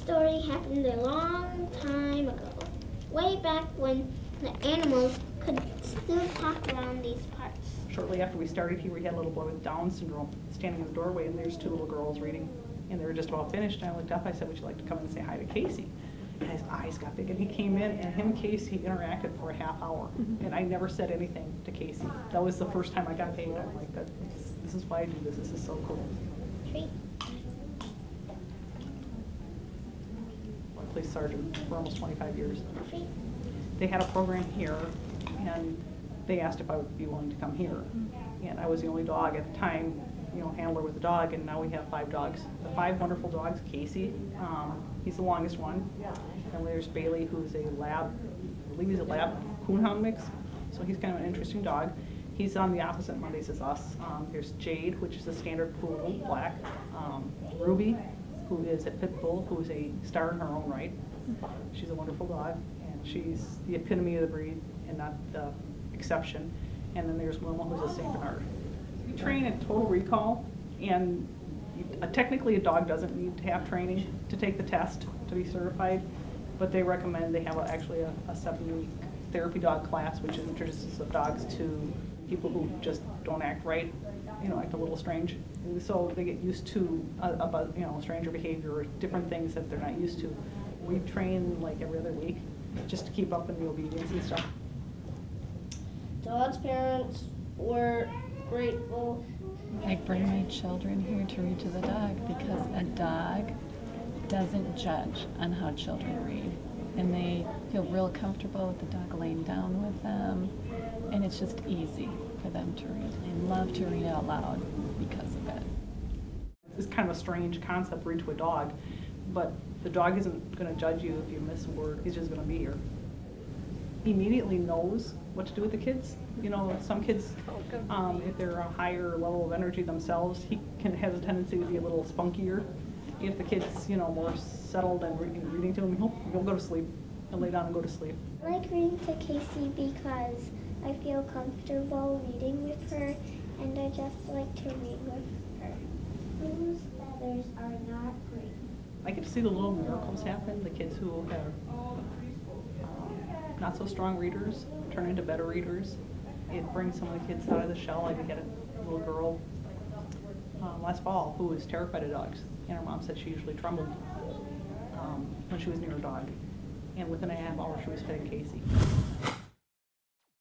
story happened a long time ago, way back when the animals could still talk around these parts. Shortly after we started here, we had a little boy with Down syndrome standing in the doorway, and there's two little girls reading, and they were just about finished, and I looked up, I said, would you like to come and say hi to Casey? And his eyes got big, and he came in, and him and Casey interacted for a half hour, and I never said anything to Casey. That was the first time I got paid. I'm like, this is why I do this. This is so cool. Treat. Police sergeant for almost 25 years. Treat. They had a program here, and they asked if I would be willing to come here. And I was the only dog at the time, you know, handler with the dog, and now we have 5 dogs. The 5 wonderful dogs. Casey, he's the longest one. And there's Bailey, who's a lab, I believe he's a lab coonhound mix, so he's kind of an interesting dog. He's on the opposite Mondays as us. There's Jade, which is a standard poodle, black. Ruby, who is a pit bull, who's a star in her own right. She's a wonderful dog, and she's the epitome of the breed and not the exception. And then there's Wilma, who's a St. Bernard. We train at Total Recall, and technically a dog doesn't need to have training to take the test to be certified, but they recommend they have actually a 7-week therapy dog class, which introduces the dogs to people who just don't act right, you know, act a little strange. And so they get used to about, you know, stranger behavior or different things that they're not used to. We train like every other week just to keep up in the obedience and stuff. Todd's parents were grateful. I bring my children here to read to the dog because a dog doesn't judge on how children read. And they feel real comfortable with the dog laying down with them. And it's just easy for them to read. They love to read out loud because of it. It's kind of a strange concept, read to a dog, but the dog isn't going to judge you if you miss a word. He's just going to be here. He immediately knows what to do with the kids. You know, some kids, if they're a higher level of energy themselves, he has a tendency to be a little spunkier. If the kid's, you know, more settled and reading to him, he'll go to sleep. He'll lay down and go to sleep. I like reading to Casey because I feel comfortable reading with her, and I just like to read with her. Whose feathers are not green? I get to see the little miracles happen. The kids who have not so strong readers turn into better readers. It brings some of the kids out of the shell. I had a little girl last fall who was terrified of dogs, and her mom said she usually trembled when she was near a dog. And within a half hour she was fitting Casey.